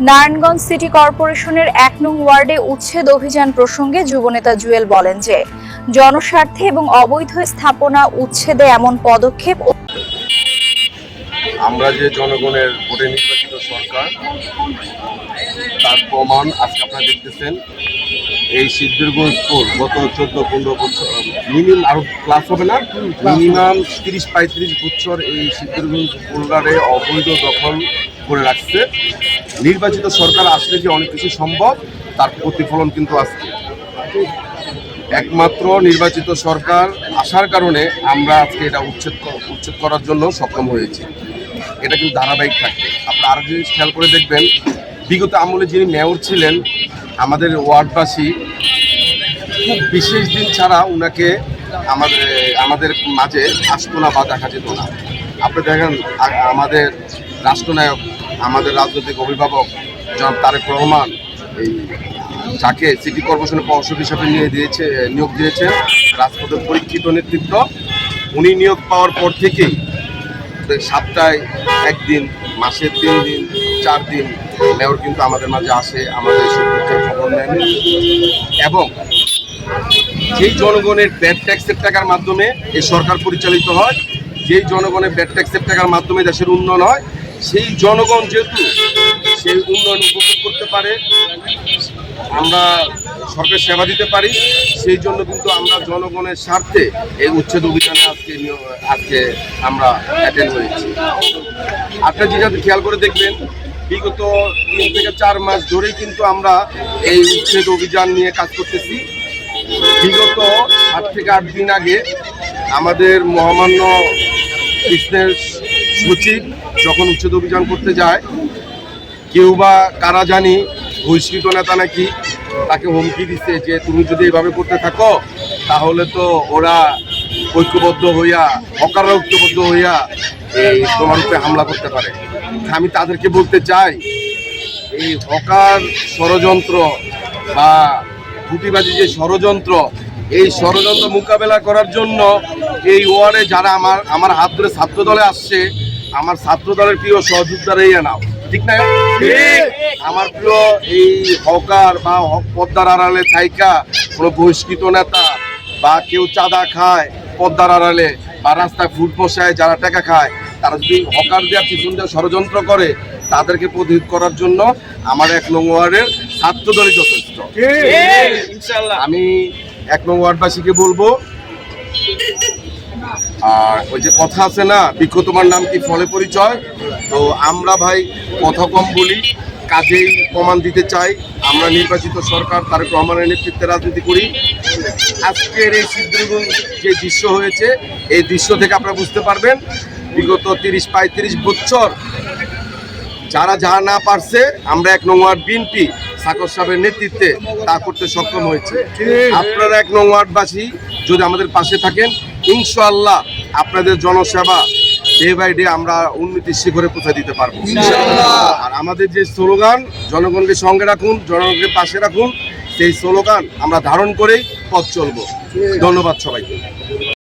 Narayanganj city কর্পোরেশনের ১ নং ওয়ার্ডে উচ্ছেদ অভিযান প্রসঙ্গে যুবনেতা জুয়েল বলেন যে জনস্বার্থে এবং অবৈধ স্থাপনা উচ্ছেদে এমন পদক্ষেপ আমরা যে জনগণের ভোটে নির্বাচিত সরকার তার প্রমাণ আজকে আপনারা দেখতেছেন। এই সিদ্ধিরগঞ্জপুর গত 14-15 বছর মিনিমাম আরো ক্লাস হবে না, মিনিমাম 30-35 বছর এই সিদ্ধিরগঞ্জ পুলগারে অবৈধ দখল করে রাখছে। নির্বাচিত সরকার আসলে যে অনেক কিছু সম্ভব তার প্রতিফলন কিন্তু আজকে একমাত্র নির্বাচিত সরকার আসার কারণে আমরা আজকে এটা উচ্ছেদ করার জন্য সক্ষম হয়েছি। এটা কিন্তু ধারাবাহিক থাকবে। আপনারা আরো জিনিস খেয়াল করে দেখবেন, বিগত আমলে যিনি মেয়র ছিলেন আমাদের ওয়ার্ডবাসী খুব বিশেষ দিন ছাড়া উনাকে আমাদের মাঝে আসতো না বা দেখা যেত না। আপনি দেখেন আমাদের রাষ্ট্রনায়ক, আমাদের রাজনৈতিক অভিভাবক জনাব তারেক রহমান এই যাকে সিটি কর্পোরেশনের পর্ষদ হিসাবে নিয়োগ দিয়েছেন, রাজপথের পরীক্ষিত নেতৃত্ব, উনি নিয়োগ পাওয়ার পর থেকেই সপ্তাহে 1 দিন, মাসে 3 দিন, 4 দিন মেয়র কিন্তু আমাদের মাঝে আসে, আমাদের সুখের খবর নেন। এবং যেই জনগণের ব্যাড ট্যাক্সের টাকার মাধ্যমে এই সরকার পরিচালিত হয়, যেই জনগণের ব্যাড ট্যাক্সের টাকার মাধ্যমে দেশের উন্নয়ন হয়, সেই জনগণ যেহেতু সেই উন্নয়ন উপভোগ করতে পারে, আমরা সরকার সেবা দিতে পারি, সেই জন্য কিন্তু আমরা জনগণের স্বার্থে এই উচ্ছেদ অভিযানে আজকে আমরা অ্যাটেন্ড হয়েছি। আপনারা যেটা খেয়াল করে দেখবেন, বিগত 3 থেকে 4 মাস ধরেই কিন্তু আমরা এই উচ্ছেদ অভিযান নিয়ে কাজ করতেছি। বিগত 7 থেকে 8 দিন আগে আমাদের মহামান্য কৃষ্ণের সচিব যখন উচ্ছেদ অভিযান করতে যায়, কেউ বা কারা জানি বহিষ্কৃত নেতা নাকি তাকে হুমকি দিচ্ছে যে তুমি যদি এভাবে করতে থাকো তাহলে তো ওরা ঐক্যবদ্ধ হইয়া, হকাররা ঐক্যবদ্ধ হইয়া এই তোমার উপরে হামলা করতে পারে। আমি তাদেরকে বলতে চাই, এই হকার ষড়যন্ত্র বা গুটিবাজি যে ষড়যন্ত্র, এই ষড়যন্ত্র মোকাবেলা করার জন্য এই ওয়ার্ডে যারা আমার হাত ধরে ছাত্র দলে আসছে, আমার ছাত্র দলের প্রিয় সহযোদ্ধারা এই নাও, ঠিক না? আমার প্রিয় এই হকার বা পদ্মার আড়ালে থাইকা কোনো বহিষ্কৃত নেতা বা কেউ চাঁদা খায় পদ্মার আড়ালে বা রাস্তায় ফুড বসায় যারা টাকা খায়, তারা যদি হকার দেওয়ার পিছন দিয়ে ষড়যন্ত্র করে, তাদেরকে প্রতিরোধ করার জন্য আমার 1 নং ওয়ার্ডের ছাত্র দলই যথেষ্ট। আমি 1 নং ওয়ার্ডবাসীকে বলবো, আর ওই যে কথা আছে না, বৃক্ষ তোমার নাম কি ফলে পরিচয়, তো আমরা ভাই কথা কম বলি, কাজেই প্রমাণ দিতে চাই। আমরা নির্বাচিত সরকার তারেক রহমানের নেতৃত্বে রাজনীতি করি। আজকের এই সিদ্ধিরগঞ্জ যে দৃশ্য হয়েছে, এই দৃশ্য থেকে আপনারা বুঝতে পারবেন বিগত 30-35 বছর যারা যা না পারছে, আমরা 1 নং ওয়ার্ড বিএনপি সাকর সাহেবের নেতৃত্বে তা করতে সক্ষম হয়েছে। আপনারা 1 নং ওয়ার্ডবাসী যদি আমাদের পাশে থাকেন, ইনশাআল্লাহ আপনাদের জনসেবা ডে বাই ডে আমরা উন্নতির শিখরে পৌঁছে দিতে পারবো। আর আমাদের যে স্লোগান, জনগণকে সঙ্গে রাখুন, জনগণকে পাশে রাখুন, সেই স্লোগান আমরা ধারণ করেই পথ চলবো। ধন্যবাদ সবাইকে।